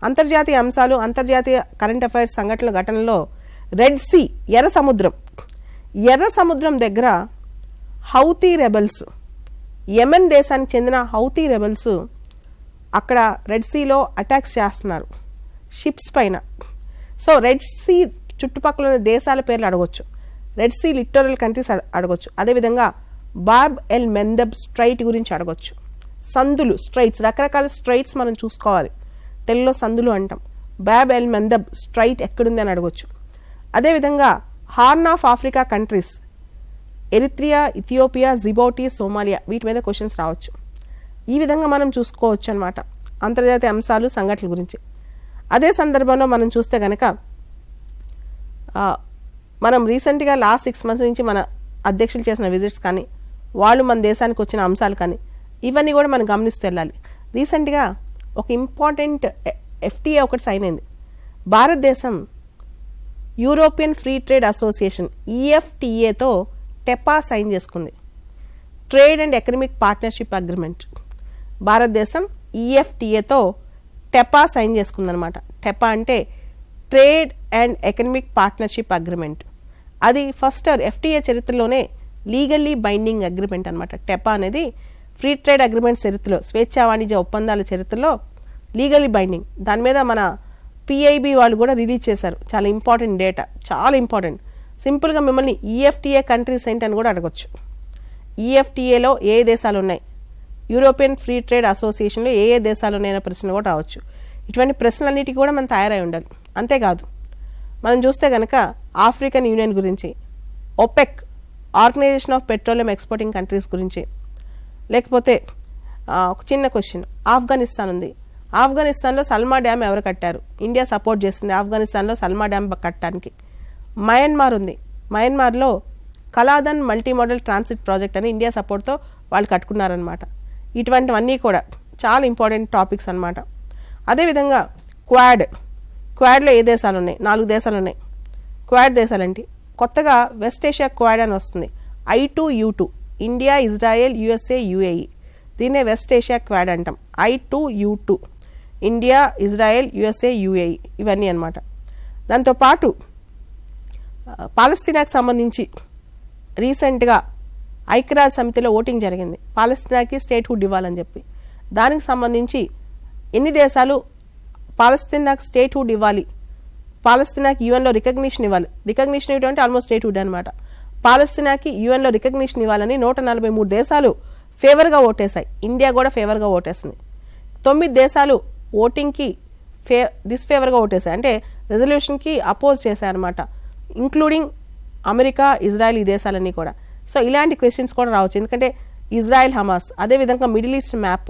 అంతర్జాతీయ అంశాలు, అంతర్జాతీయ కరెంట్ అఫైర్స్ సంఘటనల ఘటనలో రెడ్ సీ, ఎర్ర సముద్రం దగ్గర హౌతీ రెబల్స్, యెమెన్ దేశానికి చెందిన హౌతీ రెబల్స్ అక్కడ రెడ్ సీలో అటాక్స్ చేస్తున్నారు షిప్స్ పైన. సో రెడ్ సీ చుట్టుపక్కల ఉన్న దేశాల పేర్లు అడగొచ్చు, రెడ్ సీ లిటరల్ కంట్రీస్ అడగొచ్చు. అదేవిధంగా బాబ్ ఎల్ మెందబ్ స్ట్రైట్ గురించి అడగొచ్చు. సందులు, స్ట్రైట్స్, రకరకాల స్ట్రైట్స్ మనం చూసుకోవాలి, తెలుగులో సందులు అంటాం. బాబ్ ఎల్ మెందబ్ స్ట్రైట్ ఎక్కడుంది అని అడగొచ్చు. అదేవిధంగా horn of Africa countries, Eritrea, Ethiopia, Djibouti, Somalia, వీటి మీద క్వశ్చన్స్ రావచ్చు. ఈ విధంగా మనం చూసుకోవచ్చు అన్నమాట అంతర్జాతీయ అంశాలు, సంఘటనల గురించి. అదే సందర్భంలో మనం చూస్తే కనుక మనం రీసెంట్గా లాస్ట్ 6 months నుంచి మన అధ్యక్షులు చేసిన విజిట్స్ కానీ, వాళ్ళు మన దేశానికి వచ్చిన అంశాలు కానీ, ఇవన్నీ కూడా మనం గమనిస్తూ వెళ్ళాలి. రీసెంట్గా ఒక ఇంపార్టెంట్ FTA ఒకటి సైన్ అయింది. భారతదేశం యూరోపియన్ ఫ్రీ ట్రేడ్ అసోసియేషన్ EFTAతో టెపా సైన్ చేసుకుంది, trade and economic partnership agreement. భారతదేశం EFTAతో టెపా సైన్ చేసుకుందనమాట. టెపా అంటే trade and economic partnership agreement. అది ఫస్ట్ FTA చరిత్రలోనే లీగల్లీ బైండింగ్ అగ్రిమెంట్ అనమాట. టెపా అనేది ఫ్రీ ట్రేడ్ అగ్రిమెంట్ చరిత్రలో, స్వేచ్ఛా వాణిజ్య ఒప్పందాల చరిత్రలో లీగల్లీ బైండింగ్. దాని మీద మన PIB వాళ్ళు కూడా రిలీజ్ చేశారు. చాలా ఇంపార్టెంట్ డేటా, చాలా ఇంపార్టెంట్. సింపుల్గా మిమ్మల్ని EFTA కంట్రీస్ ఏంటని కూడా అడగొచ్చు. EFTAలో ఏ దేశాలు ఉన్నాయి, యూరోపియన్ ఫ్రీ ట్రేడ్ అసోసియేషన్లో ఏ దేశాలు ఉన్నాయనే ప్రశ్న కూడా రావచ్చు. ఇటువంటి ప్రశ్నలన్నిటికీ కూడా మనం తయారై ఉండాలి. అంతేకాదు మనం చూస్తే కనుక ఆఫ్రికన్ యూనియన్ గురించి, OPEC, organisation of petroleum exporting countries గురించి, లేకపోతే ఒక చిన్న క్వశ్చన్, ఆఫ్ఘనిస్తాన్ ఉంది. ఆఫ్ఘనిస్తాన్లో సల్మా డ్యామ్ ఎవరు కట్టారు? ఇండియా సపోర్ట్ చేస్తుంది ఆఫ్ఘనిస్తాన్లో సల్మా డ్యామ్ కట్టడానికి. మయన్మార్ ఉంది. మయన్మార్లో కలాదన్ మల్టీ మోడల్ ట్రాన్సిట్ ప్రాజెక్ట్ అని ఇండియా సపోర్ట్తో వాళ్ళు కట్టుకున్నారనమాట. ఇటువంటివన్నీ కూడా చాలా ఇంపార్టెంట్ టాపిక్స్ అనమాట. అదేవిధంగా క్వాడ్లో ఏ దేశాలు ఉన్నాయి? 4 దేశాలు ఉన్నాయి. క్వాడ్ దేశాలంటే కొత్తగా వెస్ట్ ఏషియా క్వాడ్ అని వస్తుంది. I2U2, India, Israel, USA, UAE. దీన్నే వెస్ట్ ఏషియా క్వాడ్ అంటాం. I2U2, India, Israel, USA, UAE, ఇవన్నీ అనమాట. దాంతోపాటు పాలస్తీనాకు సంబంధించి రీసెంట్గా ఐక్యరాజ్య సమితిలో ఓటింగ్ జరిగింది, పాలస్తీనాకి స్టేట్హుడ్ ఇవ్వాలని చెప్పి. దానికి సంబంధించి ఎన్ని దేశాలు పాలస్తీనాకి స్టేట్హుడ్ ఇవ్వాలి, పాలస్తీనాకి యుఎన్లో రికగ్నిషన్ ఇవ్వాలి, రికగ్నిషన్ ఇవ్వడం అంటే ఆల్మోస్ట్ స్టేట్హుడ్ అనమాట. పాలస్తీనాకి యుఎన్లో రికగ్నిషన్ ఇవ్వాలని 143 దేశాలు ఫేవర్గా ఓటేశాయి. ఇండియా కూడా ఫేవర్గా ఓటేసింది. 9 దేశాలు ఓటింగ్కి డిస్ఫేవర్గా ఓటేశాయి, అంటే రెజల్యూషన్కి అపోజ్ చేశాయన్నమాట, ఇంక్లూడింగ్ అమెరికా, ఇజ్రాయెల్, ఈ దేశాలన్నీ కూడా. సో ఇలాంటి క్వశ్చన్స్ కూడా రావచ్చు, ఎందుకంటే ఇజ్రాయెల్, హమాస్, అదేవిధంగా మిడిల్ ఈస్ట్ మ్యాప్,